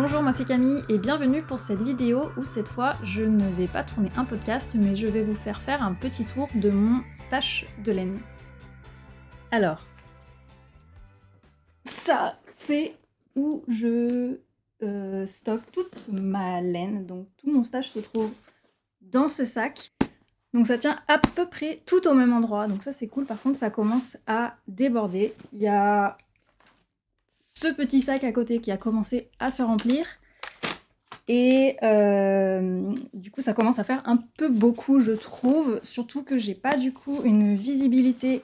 Bonjour, moi c'est Camille et bienvenue pour cette vidéo où cette fois je ne vais pas tourner un podcast mais je vais vous faire un petit tour de mon stash de laine. Alors, ça c'est où je stocke toute ma laine, donc tout mon stash se trouve dans ce sac. Donc ça tient à peu près tout au même endroit, donc ça c'est cool. Par contre ça commence à déborder. Il y a ce petit sac à côté qui a commencé à se remplir. Et du coup ça commence à faire un peu beaucoup je trouve, surtout que j'ai pas du coup une visibilité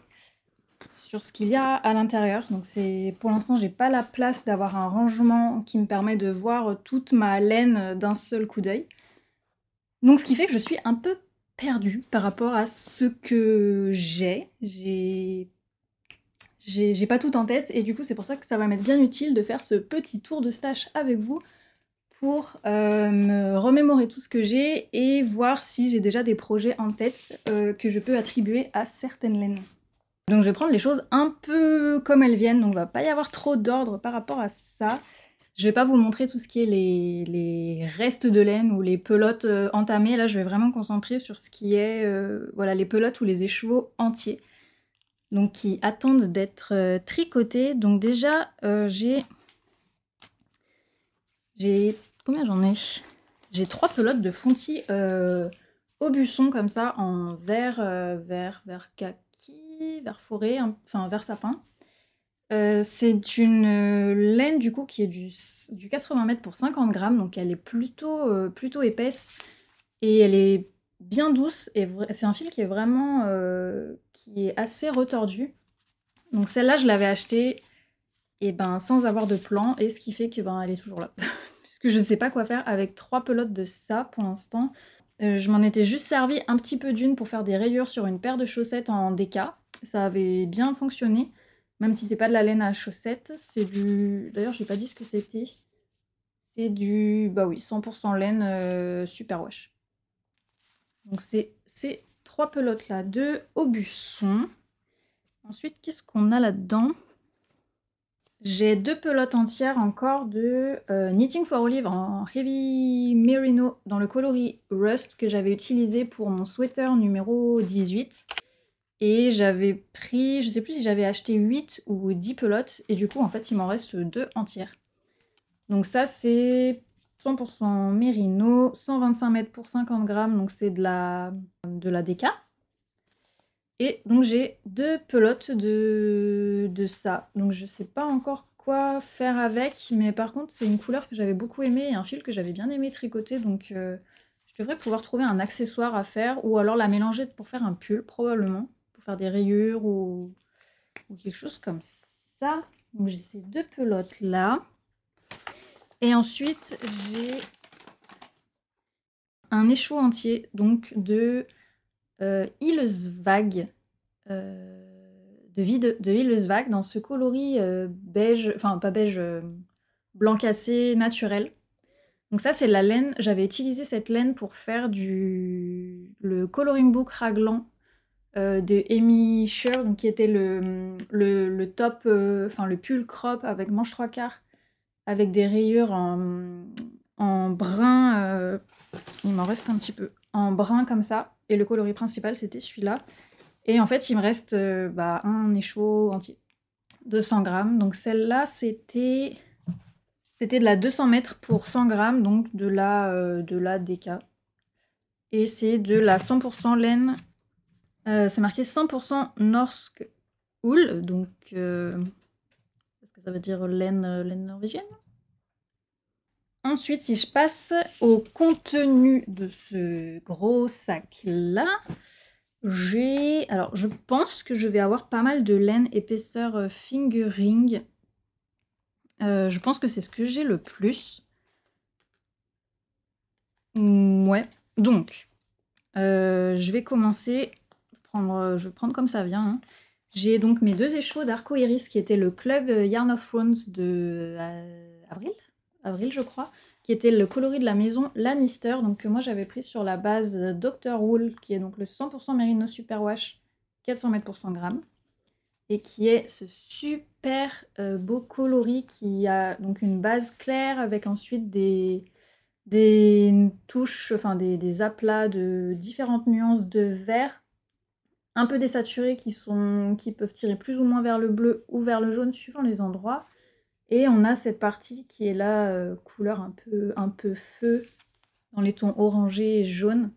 sur ce qu'il y a à l'intérieur. Donc pour l'instant j'ai pas la place d'avoir un rangement qui me permet de voir toute ma laine d'un seul coup d'œil. Donc ce qui fait que je suis un peu perdue par rapport à ce que j'ai pas tout en tête et du coup c'est pour ça que ça va m'être bien utile de faire ce petit tour de stash avec vous pour me remémorer tout ce que j'ai et voir si j'ai déjà des projets en tête que je peux attribuer à certaines laines. Donc je vais prendre les choses un peu comme elles viennent, donc il va pas y avoir trop d'ordre par rapport à ça. Je vais pas vous montrer tout ce qui est les restes de laine ou les pelotes entamées, là je vais vraiment me concentrer sur ce qui est voilà, les pelotes ou les écheveaux entiers. Donc qui attendent d'être tricotés. Donc déjà j'ai combien j'en ai? J'ai 3 pelotes de Fonty Aubusson comme ça en vert kaki, vert forêt, enfin vert sapin. C'est une laine du coup qui est du 80 mètres pour 50 grammes, donc elle est plutôt épaisse et elle est bien douce et c'est un fil qui est vraiment qui est assez retordu. Donc celle-là je l'avais achetée et ben sans avoir de plan et ce qui fait que ben elle est toujours là. Puisque je ne sais pas quoi faire avec 3 pelotes de ça pour l'instant. Je m'en étais juste servi un petit peu d'une pour faire des rayures sur une paire de chaussettes en DK. Ça avait bien fonctionné, même si c'est pas de la laine à chaussettes. C'est du... D'ailleurs, j'ai pas dit ce que c'était. C'est du... Bah oui, 100% laine superwash. Donc c'est ces 3 pelotes là de Aubusson. Ensuite, qu'est-ce qu'on a là-dedans ? J'ai 2 pelotes entières encore de Knitting for Olive en Heavy Merino dans le coloris Rust que j'avais utilisé pour mon sweater numéro 18. Et j'avais pris, je sais plus si j'avais acheté 8 ou 10 pelotes et du coup en fait il m'en reste 2 entières. Donc ça c'est 100% Merino, 125 mètres pour 50 grammes, donc c'est de la DK. Et donc j'ai 2 pelotes de ça. Donc je sais pas encore quoi faire avec, mais par contre c'est une couleur que j'avais beaucoup aimée et un fil que j'avais bien aimé tricoter, donc je devrais pouvoir trouver un accessoire à faire, ou alors la mélanger pour faire un pull probablement, pour faire des rayures ou quelque chose comme ça. Donc j'ai ces 2 pelotes là. Et ensuite j'ai un écheveau entier donc de Hillesvag, de Hillesvag dans ce coloris beige, enfin pas beige, blanc cassé naturel. Donc ça c'est la laine, j'avais utilisé cette laine pour faire le coloring book raglan de Amy Sher, donc qui était le top, enfin le pull crop avec manche 3/4 avec des rayures en brun, il m'en reste un petit peu, en brun comme ça, et le coloris principal c'était celui-là. Et en fait il me reste un écheveau entier de 100 grammes, donc celle-là c'était de la 200 mètres pour 100 grammes, donc de la DK. Et c'est de la 100% laine, c'est marqué 100% Norsk Wool, donc est-ce que ça veut dire laine norvégienne? Ensuite, si je passe au contenu de ce gros sac-là, alors je pense que je vais avoir pas mal de laine épaisseur fingering. Je pense que c'est ce que j'ai le plus. Ouais, donc je vais commencer, je vais prendre comme ça vient. Hein. J'ai donc mes 2 écheveaux d'Arco Iris qui étaient le club Yarn of Thrones de avril je crois, qui était le coloris de la maison Lannister, donc que moi j'avais pris sur la base Dr. Wool, qui est donc le 100% Merino Superwash, 400 mètres pour 100 grammes. et qui est ce super beau coloris qui a donc une base claire avec ensuite des touches, enfin des aplats de différentes nuances de vert, un peu désaturés qui peuvent tirer plus ou moins vers le bleu ou vers le jaune suivant les endroits. Et on a cette partie qui est là, couleur un peu feu, dans les tons orangés et jaunes.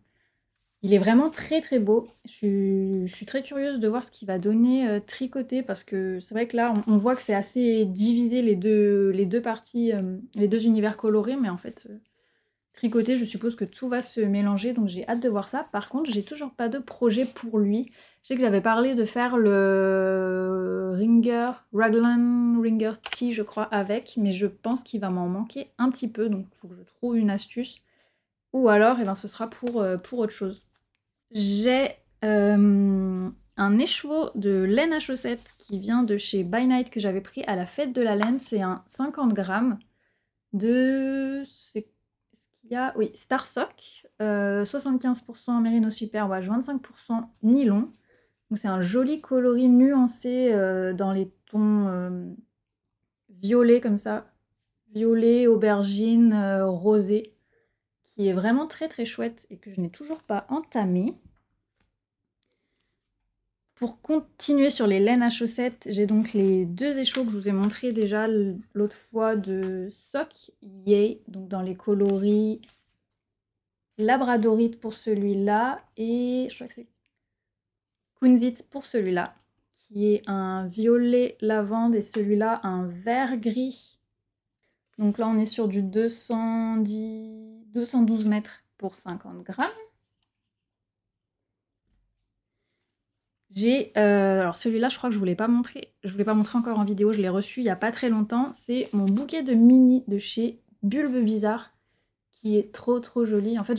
Il est vraiment très très beau. Je suis très curieuse de voir ce qu'il va donner tricoté parce que c'est vrai que là on voit que c'est assez divisé les deux parties, les deux univers colorés, mais en fait tricoté je suppose que tout va se mélanger donc j'ai hâte de voir ça. Par contre j'ai toujours pas de projet pour lui. Je sais que j'avais parlé de faire le Raglan Ringer Tee je crois avec, mais je pense qu'il va m'en manquer un petit peu donc il faut que je trouve une astuce. Ou alors eh ben, ce sera pour autre chose. J'ai un écheveau de laine à chaussettes qui vient de chez By Night que j'avais pris à la fête de la laine. C'est un 50 grammes de... Est-ce qu'il y a... Oui, Starsock, 75% Merino Superwash, 25% nylon. Donc c'est un joli coloris nuancé dans les tons violets comme ça. Violet, aubergine, rosé. Qui est vraiment très très chouette et que je n'ai toujours pas entamé. Pour continuer sur les laines à chaussettes, j'ai donc les deux échos que je vous ai montré déjà l'autre fois de Sock Yay, donc dans les coloris Labradorite pour celui-là et je crois que c'est Kunzit pour celui-là, qui est un violet lavande et celui-là un vert gris. Donc là on est sur du 212 mètres pour 50 grammes. J'ai alors celui-là, je crois que je voulais pas montrer encore en vidéo, je l'ai reçu il y a pas très longtemps. C'est mon bouquet de mini de chez Bulbe Bizarre, qui est trop trop joli. En fait,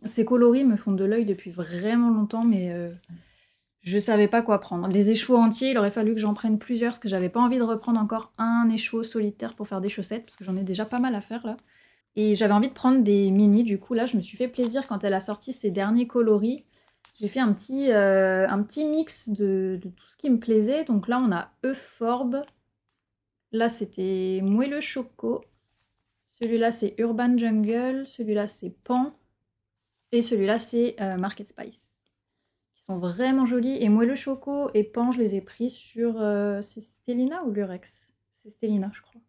ces coloris me font de l'œil depuis vraiment longtemps, mais je savais pas quoi prendre. Des écheveaux entiers, il aurait fallu que j'en prenne plusieurs, parce que j'avais pas envie de reprendre encore un écheveau solitaire pour faire des chaussettes, parce que j'en ai déjà pas mal à faire là. Et j'avais envie de prendre des mini, du coup là, je me suis fait plaisir quand elle a sorti ses derniers coloris. J'ai fait un petit mix de tout ce qui me plaisait. Donc là, on a Euphorbe. Là, c'était Moelleux Choco. Celui-là, c'est Urban Jungle. Celui-là, c'est Pan. Et celui-là, c'est Market Spice. Ils sont vraiment jolis. Et Moelleux Choco et Pan, je les ai pris sur... c'est Stellina ou Lurex? C'est Stellina, je crois.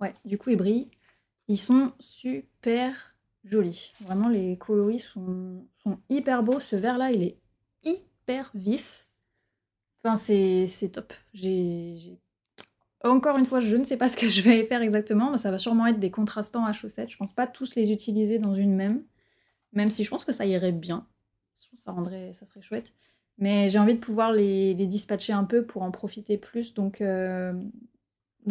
Ouais, du coup, ils brillent. Ils sont super jolis. Vraiment, les coloris sont hyper beaux. Ce vert-là, il est hyper vif. Enfin, c'est top. Encore une fois, je ne sais pas ce que je vais faire exactement, mais ça va sûrement être des contrastants à chaussettes. Je pense pas tous les utiliser dans une même si je pense que ça irait bien. Je pense que ça serait chouette. Mais j'ai envie de pouvoir les dispatcher un peu pour en profiter plus, donc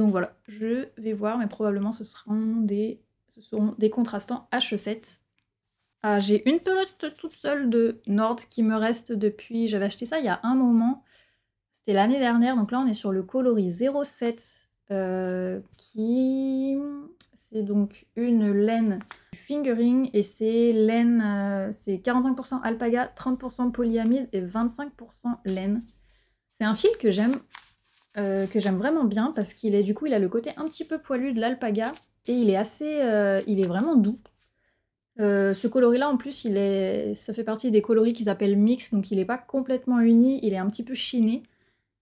voilà, je vais voir, mais probablement ce seront des contrastants à chaussettes. Ah, j'ai une pelote toute seule de Nord qui me reste depuis... J'avais acheté ça il y a un moment. C'était l'année dernière, donc là on est sur le coloris 07 qui... C'est donc une laine fingering et c'est laine... c'est 45% alpaga, 30% polyamide et 25% laine. C'est un fil que j'aime vraiment bien parce qu'il est du coup il a le côté un petit peu poilu de l'alpaga et il est vraiment doux. Ce coloris là en plus ça fait partie des coloris qu'ils appellent mix, donc il est pas complètement uni, il est un petit peu chiné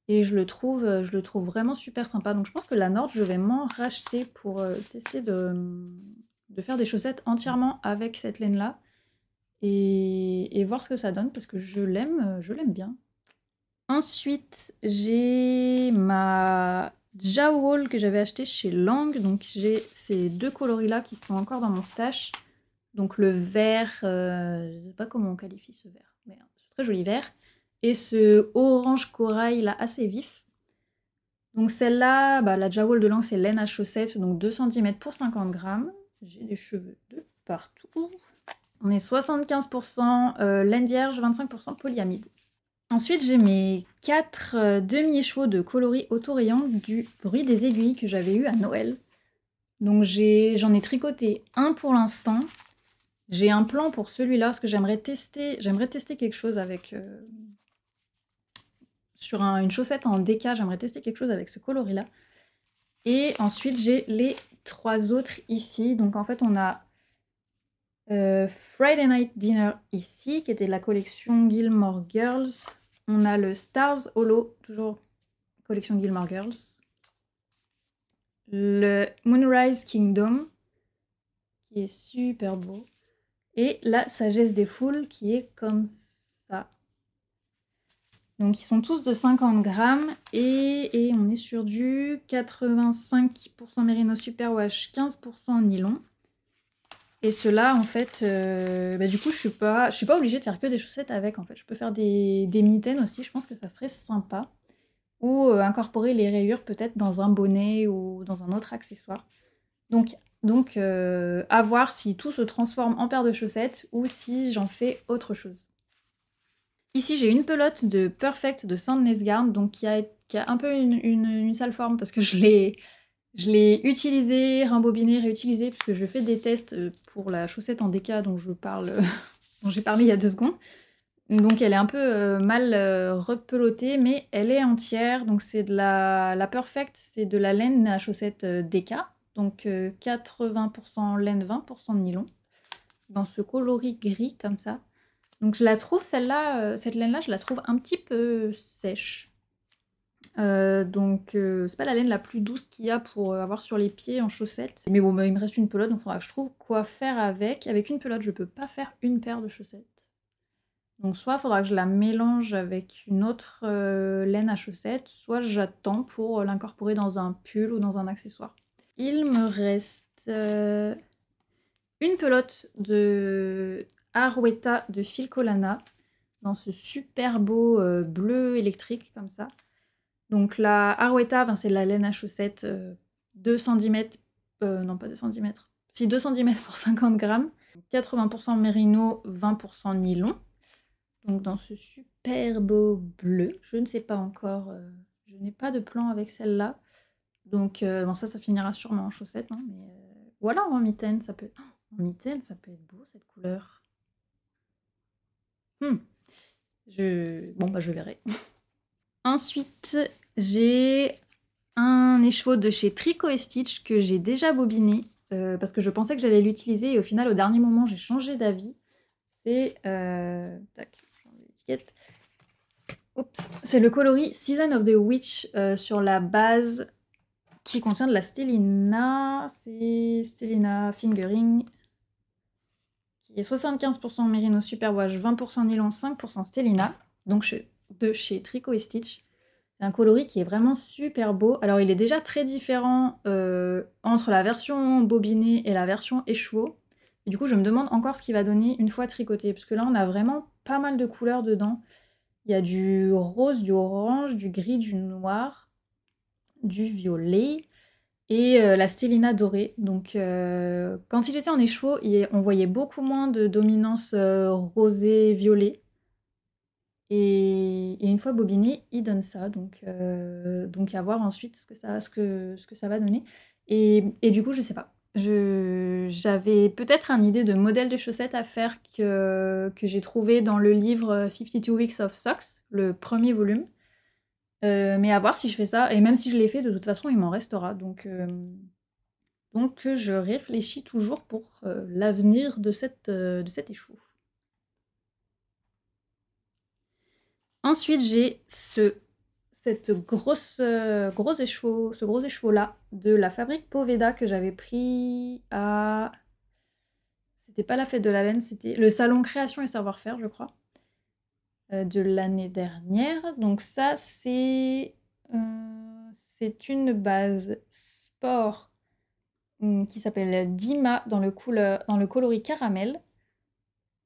et je le trouve vraiment super sympa. Donc je pense que la Nord je vais m'en racheter pour tester de faire des chaussettes entièrement avec cette laine là et voir ce que ça donne parce que je l'aime bien. Ensuite, j'ai ma Jowl que j'avais acheté chez Lang. Donc j'ai ces deux coloris-là qui sont encore dans mon stash. Donc le vert, je ne sais pas comment on qualifie ce vert, mais c'est très joli vert. Et ce orange corail là assez vif. Donc celle-là, la Jowl de Lang, c'est laine à chaussettes, donc 2 cm pour 50 grammes. J'ai des cheveux de partout. On est 75% laine vierge, 25% polyamide. Ensuite, j'ai mes 4 demi-écheveaux de coloris autorayant du bruit des aiguilles que j'avais eu à Noël. Donc j'en ai tricoté un pour l'instant. J'ai un plan pour celui-là parce que j'aimerais tester quelque chose avec sur une chaussette en déca. J'aimerais tester quelque chose avec ce coloris-là. Et ensuite, j'ai les 3 autres ici. Donc en fait, on a Friday Night Dinner ici, qui était de la collection Gilmore Girls. On a le Stars Holo, toujours collection Gilmore Girls. Le Moonrise Kingdom, qui est super beau. Et la Sagesse des Foules, qui est comme ça. Donc ils sont tous de 50 grammes et on est sur du 85% Merino Superwash, 15% nylon. Et ceux-là, en fait, du coup, je suis pas obligée de faire que des chaussettes avec, en fait. Je peux faire des mitaines aussi, je pense que ça serait sympa. Ou incorporer les rayures peut-être dans un bonnet ou dans un autre accessoire. Donc à voir si tout se transforme en paire de chaussettes ou si j'en fais autre chose. Ici, j'ai une pelote de Perfect de Sandnes Garn, donc qui a un peu une sale forme parce que je l'ai utilisée, rembobinée, réutilisée, puisque je fais des tests pour la chaussette en déca dont j'ai parlé il y a 2 secondes. Donc elle est un peu mal repelotée, mais elle est entière. Donc c'est de la Perfect, c'est de la laine à chaussette déca. Donc 80% laine, 20% de nylon. Dans ce coloris gris comme ça. Donc je la trouve, celle-là, cette laine-là, je la trouve un petit peu sèche. C'est pas la laine la plus douce qu'il y a pour avoir sur les pieds en chaussettes. Mais bon, il me reste une pelote, donc il faudra que je trouve quoi faire avec. Avec une pelote, je peux pas faire une paire de chaussettes. Donc soit il faudra que je la mélange avec une autre laine à chaussettes, soit j'attends pour l'incorporer dans un pull ou dans un accessoire. Il me reste une pelote de Arwetta de Filcolana dans ce super beau bleu électrique comme ça. Donc la Arwetta, c'est de la laine à chaussettes 2 cm, non pas 2 cm, si 2 cm pour 50 grammes, 80% mérino, 20% nylon. Donc dans ce super beau bleu, je ne sais pas encore, je n'ai pas de plan avec celle-là. Donc ça finira sûrement en chaussettes, hein, mais voilà, en mitaine, ça peut... en mitaine, ça peut être beau cette couleur. Je verrai. Ensuite, j'ai un écheveau de chez Tricot & Stitch que j'ai déjà bobiné parce que je pensais que j'allais l'utiliser et au final, au dernier moment, j'ai changé d'avis. C'est... tac, je change l'étiquette. Oups, c'est le coloris Season of the Witch sur la base qui contient de la Stellina. C'est Stellina Fingering qui est 75% Merino Superwash, 20% nylon, 5% Stellina. Donc de chez Tricot & Stitch. C'est un coloris qui est vraiment super beau. Alors il est déjà très différent entre la version bobinée et la version écheveau. Et du coup je me demande encore ce qu'il va donner une fois tricoté. Parce que là on a vraiment pas mal de couleurs dedans. Il y a du rose, du orange, du gris, du noir, du violet et la Stellina dorée. Donc quand il était en écheveau, on voyait beaucoup moins de dominance rosé-violet. Et une fois bobiné, il donne ça. Donc à voir ensuite ce que ça va donner. Et du coup, je sais pas. J'avais peut-être une idée de modèle de chaussettes à faire que j'ai trouvé dans le livre 52 Weeks of Socks, le premier volume. Mais à voir si je fais ça. Et même si je l'ai fait, de toute façon, il m'en restera. Donc je réfléchis toujours pour l'avenir de cet écheveau. Ensuite, j'ai ce gros écheveau-là de la fabrique Poveda que j'avais pris à... C'était pas la fête de la laine, c'était le salon Création et Savoir-faire, je crois, de l'année dernière. Donc ça, c'est une base sport qui s'appelle Dima dans le coloris caramel.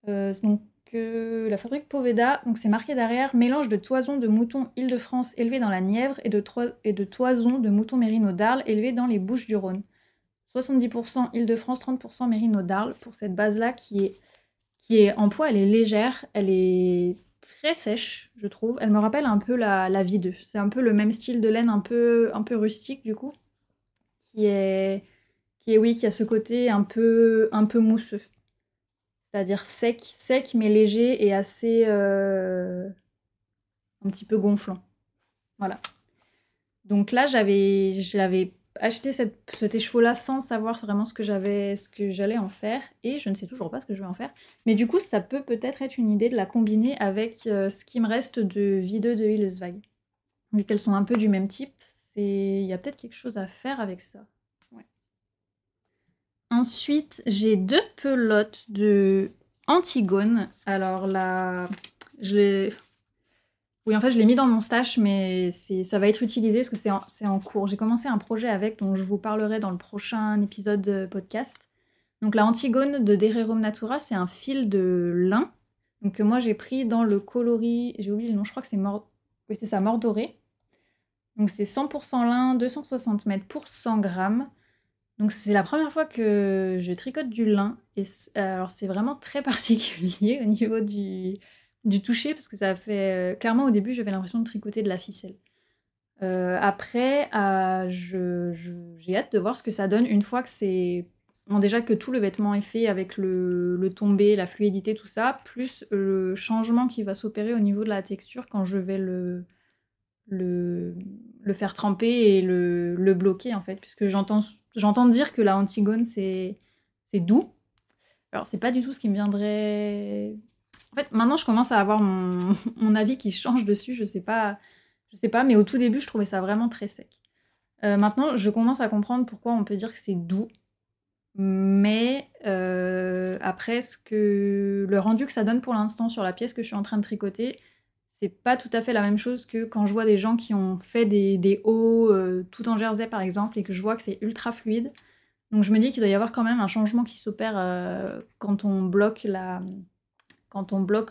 Donc la fabrique Poveda, donc c'est marqué derrière, mélange de toison de mouton Île-de-France élevé dans la Nièvre et de toison de mouton mérino d'Arles élevé dans les Bouches-du-Rhône. 70% Île-de-France, 30% mérino d'Arles pour cette base-là qui est en poids, elle est légère, elle est très sèche, je trouve. Elle me rappelle un peu la V2. C'est un peu le même style de laine un peu rustique du coup, qui a ce côté un peu mousseux. C'est-à-dire sec mais léger et assez un petit peu gonflant. Voilà. Donc là, j'avais acheté cet écheveau-là sans savoir vraiment ce que j'allais en faire, et je ne sais toujours pas ce que je vais en faire. Mais du coup, ça peut peut-être être une idée de la combiner avec ce qui me reste de V2 de Hillerswag. Vu qu'elles sont un peu du même type, il y a peut-être quelque chose à faire avec ça. Ouais. Ensuite, j'ai 2 pelotes de Antigone. Alors là, oui, en fait, je l'ai mis dans mon stash, mais ça va être utilisé parce que c'est en cours. J'ai commencé un projet avec, dont je vous parlerai dans le prochain épisode de podcast. Donc la Antigone de Dererum Natura, c'est un fil de lin. Donc que moi j'ai pris dans le coloris, j'ai oublié le nom, je crois que c'est oui, c'est ça, Mordoré. Donc c'est 100% lin, 260 mètres pour 100 grammes. Donc c'est la première fois que je tricote du lin. Et alors c'est vraiment très particulier au niveau du toucher, parce que ça fait... clairement au début j'avais l'impression de tricoter de la ficelle. Après, j'ai hâte de voir ce que ça donne une fois que c'est... Bon, déjà que tout le vêtement est fait avec le tombé, la fluidité, tout ça, plus le changement qui va s'opérer au niveau de la texture quand je vais le faire tremper et le bloquer, en fait. Puisque j'entends dire que la Antigone, c'est doux. Alors, c'est pas du tout ce qui me viendrait... En fait, maintenant, je commence à avoir mon avis qui change dessus. Je sais pas, mais au tout début, je trouvais ça vraiment très sec. Maintenant, je commence à comprendre pourquoi on peut dire que c'est doux. Mais après, le rendu que ça donne pour l'instant sur la pièce que je suis en train de tricoter, c'est pas tout à fait la même chose que quand je vois des gens qui ont fait des hauts tout en jersey par exemple, et que je vois que c'est ultra fluide. Donc je me dis qu'il doit y avoir quand même un changement qui s'opère quand on bloque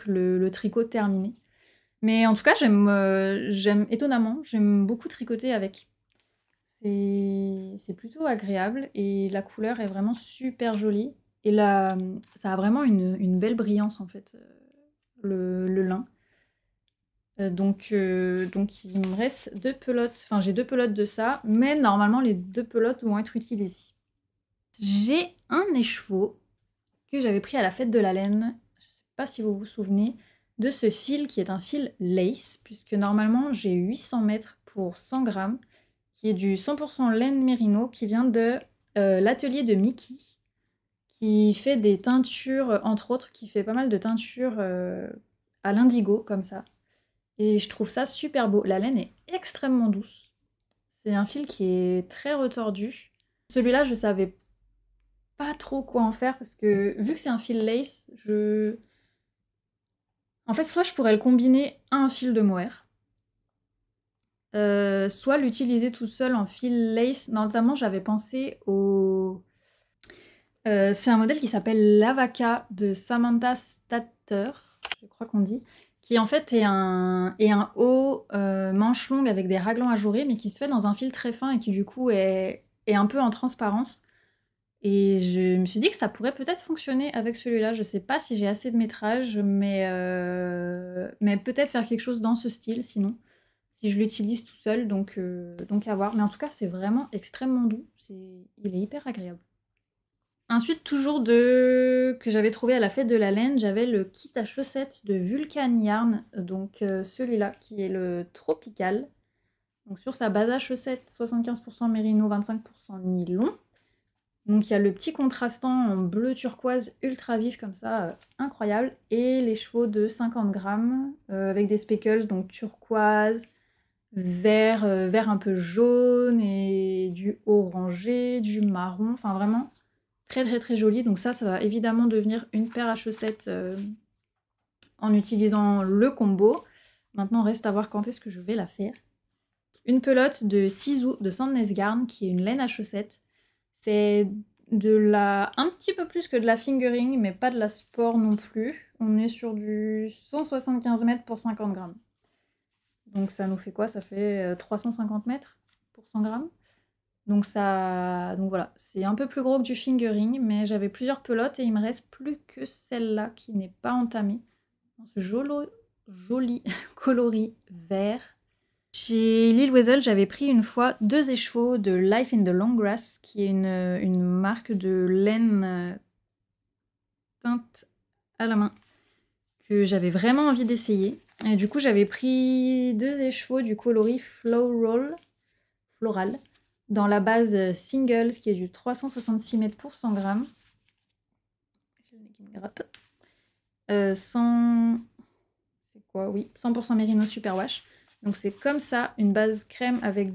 le tricot terminé. Mais en tout cas, j'aime étonnamment, j'aime beaucoup tricoter avec. C'est plutôt agréable et la couleur est vraiment super jolie. Et là, ça a vraiment une belle brillance en fait, le lin. Donc il me reste 2 pelotes, enfin j'ai 2 pelotes de ça, mais normalement les 2 pelotes vont être utilisées. J'ai un écheveau que j'avais pris à la fête de la laine, je ne sais pas si vous vous souvenez, de ce fil qui est un fil lace, puisque normalement j'ai 800 mètres pour 100 grammes, qui est du 100% laine mérino, qui vient de l'atelier de Mickey, qui fait des teintures, entre autres, qui fait pas mal de teintures à l'indigo, comme ça. Et je trouve ça super beau. La laine est extrêmement douce. C'est un fil qui est très retordu. Celui-là, je savais pas trop quoi en faire, parce que vu que c'est un fil lace, en fait, soit je pourrais le combiner à un fil de mohair, soit l'utiliser tout seul en fil lace. Notamment, j'avais pensé au... c'est un modèle qui s'appelle l'Avaca de Samantha Statter, je crois qu'on dit, qui en fait est un haut manche longue avec des raglans ajourés, mais qui se fait dans un fil très fin et qui du coup est un peu en transparence. Et je me suis dit que ça pourrait peut-être fonctionner avec celui-là. Je sais pas si j'ai assez de métrage, mais peut-être faire quelque chose dans ce style, sinon, si je l'utilise tout seul, donc à voir. Mais en tout cas, c'est vraiment extrêmement doux. Il est hyper agréable. Ensuite, toujours que j'avais trouvé à la fête de la laine, j'avais le kit à chaussettes de Vulcan Yarn, donc celui-là, qui est le tropical. Donc sur sa base à chaussettes, 75% mérino, 25% nylon. Donc il y a le petit contrastant en bleu turquoise ultra vif comme ça, incroyable. Et les chevaux de 50 grammes avec des speckles, donc turquoise, vert, vert un peu jaune et du orangé, du marron. Enfin vraiment très très très joli. Donc ça va évidemment devenir une paire à chaussettes en utilisant le combo. Maintenant reste à voir quand est-ce que je vais la faire. Une pelote de Sisu de Sandnes Garn qui est une laine à chaussettes. C'est un petit peu plus que de la fingering, mais pas de la sport non plus. On est sur du 175 mètres pour 50 grammes. Donc ça nous fait quoi? Ça fait 350 mètres pour 100 grammes. Donc voilà, c'est un peu plus gros que du fingering, mais j'avais plusieurs pelotes et il me reste plus que celle-là qui n'est pas entamée. Dans ce joli coloris vert. Chez Lil Weasel, j'avais pris une fois 2 écheveaux de Life in the Long Grass, qui est une marque de laine teinte à la main, que j'avais vraiment envie d'essayer. Et du coup, j'avais pris 2 échevaux du coloris Floral dans la base Singles qui est du 366 mètres pour 100 grammes. J'ai le nez qui me gratte. 100... C'est quoi? Oui, 100% Mérino Superwash. Donc c'est comme ça, une base crème avec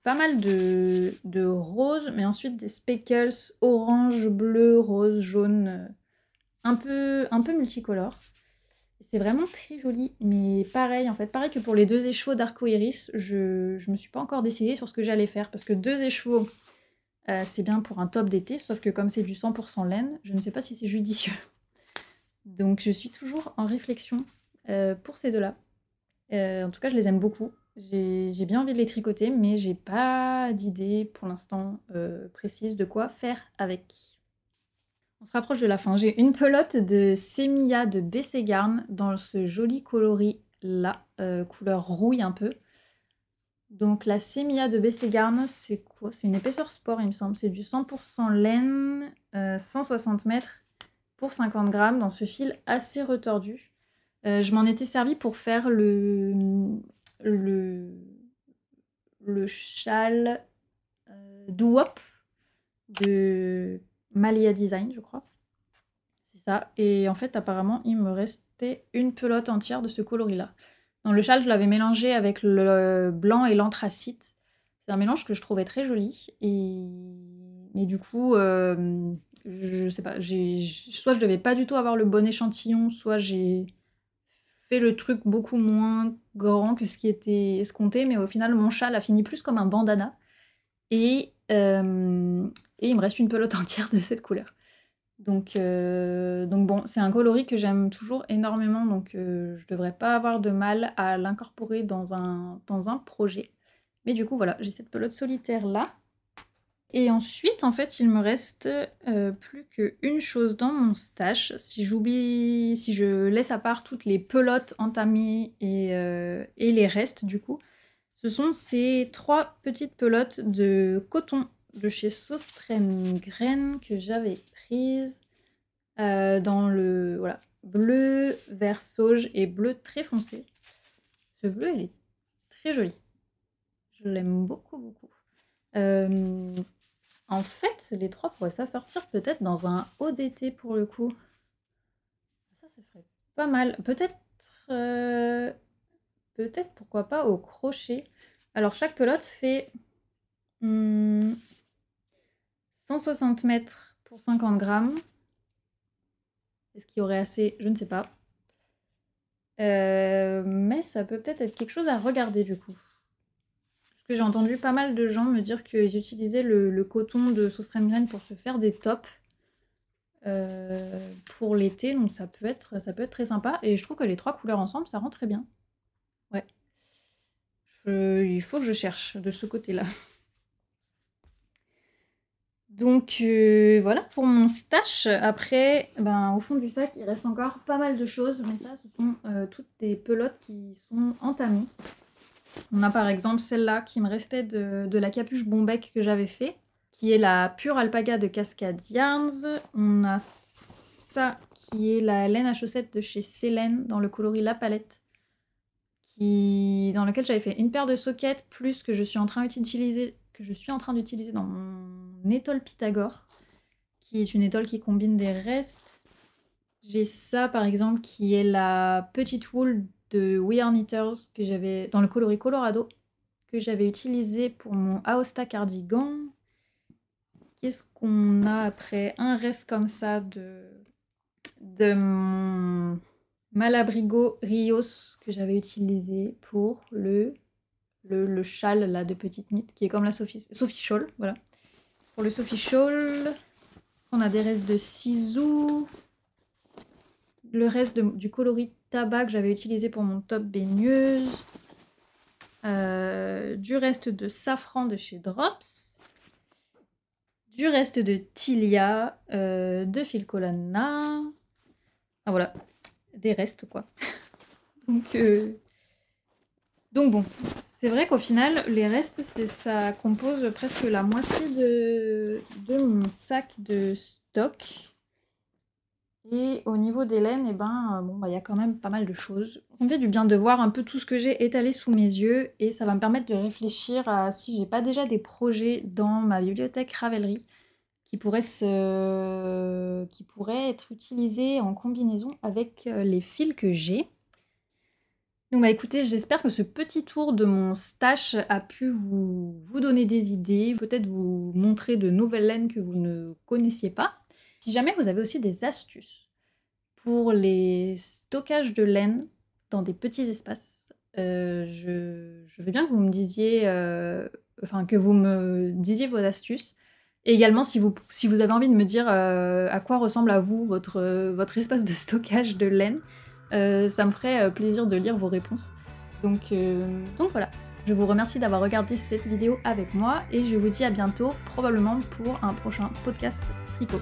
pas mal de rose, mais ensuite des speckles orange, bleu, rose, jaune, un peu multicolore. C'est vraiment très joli, mais pareil en fait, pareil que pour les 2 échevaux d'Arcoiris, je me suis pas encore décidée sur ce que j'allais faire, parce que 2 échevaux, c'est bien pour un top d'été, sauf que comme c'est du 100% laine, je ne sais pas si c'est judicieux. Donc je suis toujours en réflexion pour ces deux-là. En tout cas, je les aime beaucoup. J'ai bien envie de les tricoter, mais j'ai pas d'idée pour l'instant précise de quoi faire avec. On se rapproche de la fin. J'ai une pelote de Semilla de Bességarn dans ce joli coloris là, couleur rouille un peu. Donc la Semilla de Bességarn, c'est quoi? C'est une épaisseur sport, il me semble. C'est du 100% laine, 160 mètres pour 50 grammes dans ce fil assez retordu. Je m'en étais servi pour faire le châle Doo-Wop de Malia Design, je crois. C'est ça. Et en fait, apparemment, il me restait une pelote entière de ce coloris-là. Dans le châle, je l'avais mélangé avec le blanc et l'anthracite. C'est un mélange que je trouvais très joli. Mais du coup, je sais pas, soit je devais pas du tout avoir le bon échantillon, soit j'ai fait le truc beaucoup moins grand que ce qui était escompté, mais au final, mon châle a fini plus comme un bandana. Et il me reste une pelote entière de cette couleur. Donc bon, c'est un coloris que j'aime toujours énormément, donc je devrais pas avoir de mal à l'incorporer dans un projet. Mais du coup, voilà, j'ai cette pelote solitaire là. Et ensuite, en fait, il me reste plus qu'une chose dans mon stash. Si je laisse à part toutes les pelotes entamées et les restes, du coup, ce sont ces 3 petites pelotes de coton de chez Søstrene que j'avais prises dans le voilà, bleu, vert sauge et bleu très foncé. Ce bleu, il est très joli. Je l'aime beaucoup, beaucoup. En fait, les 3 pourraient s'assortir peut-être dans un haut d'été pour le coup. Ça, ce serait pas mal. Peut-être, pourquoi pas, au crochet. Alors, chaque pelote fait 160 mètres pour 50 grammes. Est-ce qu'il y aurait assez? Je ne sais pas. Mais ça peut peut-être être quelque chose à regarder du coup. Parce que j'ai entendu pas mal de gens me dire qu'ils utilisaient le coton de Søstrene pour se faire des tops pour l'été, donc ça peut être très sympa. Et je trouve que les 3 couleurs ensemble, ça rend très bien. Ouais. Il faut que je cherche de ce côté-là. Donc voilà pour mon stash. Après, ben, au fond du sac, il reste encore pas mal de choses, mais ça, ce sont toutes des pelotes qui sont entamées. On a par exemple celle-là qui me restait de la capuche Bombec que j'avais fait, qui est la pure alpaga de Cascade Yarns. On a ça qui est la laine à chaussettes de chez Célène dans le coloris La Palette, dans lequel j'avais fait une paire de sockets plus que je suis en train d'utiliser dans mon étole Pythagore, qui est une étole qui combine des restes. J'ai ça par exemple qui est la petite wool de We Are Knitters que j'avais dans le coloris Colorado, que j'avais utilisé pour mon Aosta cardigan. Qu'est-ce qu'on a après? Un reste comme ça de mon Malabrigo Rios que j'avais utilisé pour le châle là de petite knit qui est comme la Sophie Shawl, voilà. Pour le Sophie Shawl, on a des restes de ciseaux, le reste du coloris tabac que j'avais utilisé pour mon top baigneuse, du reste de safran de chez Drops, du reste de Tilia, de Filcolana, ah voilà, des restes quoi. Donc bon, c'est vrai qu'au final, les restes, ça compose presque la moitié de mon sac de stock. Et au niveau des laines, et ben, bon, bah, il y a quand même pas mal de choses. Ça me fait du bien de voir un peu tout ce que j'ai étalé sous mes yeux et ça va me permettre de réfléchir à si j'ai pas déjà des projets dans ma bibliothèque Ravelry qui pourraient être utilisés en combinaison avec, les fils que j'ai. Donc bah, écoutez, j'espère que ce petit tour de mon stash a pu vous donner des idées, peut-être vous montrer de nouvelles laines que vous ne connaissiez pas. Si jamais vous avez aussi des astuces pour les stockages de laine dans des petits espaces, je veux bien que vous me disiez, que vous me disiez vos astuces. Et également, si vous avez envie de me dire à quoi ressemble à vous votre espace de stockage de laine, ça me ferait plaisir de lire vos réponses. Donc voilà, je vous remercie d'avoir regardé cette vidéo avec moi et je vous dis à bientôt, probablement pour un prochain podcast tricot.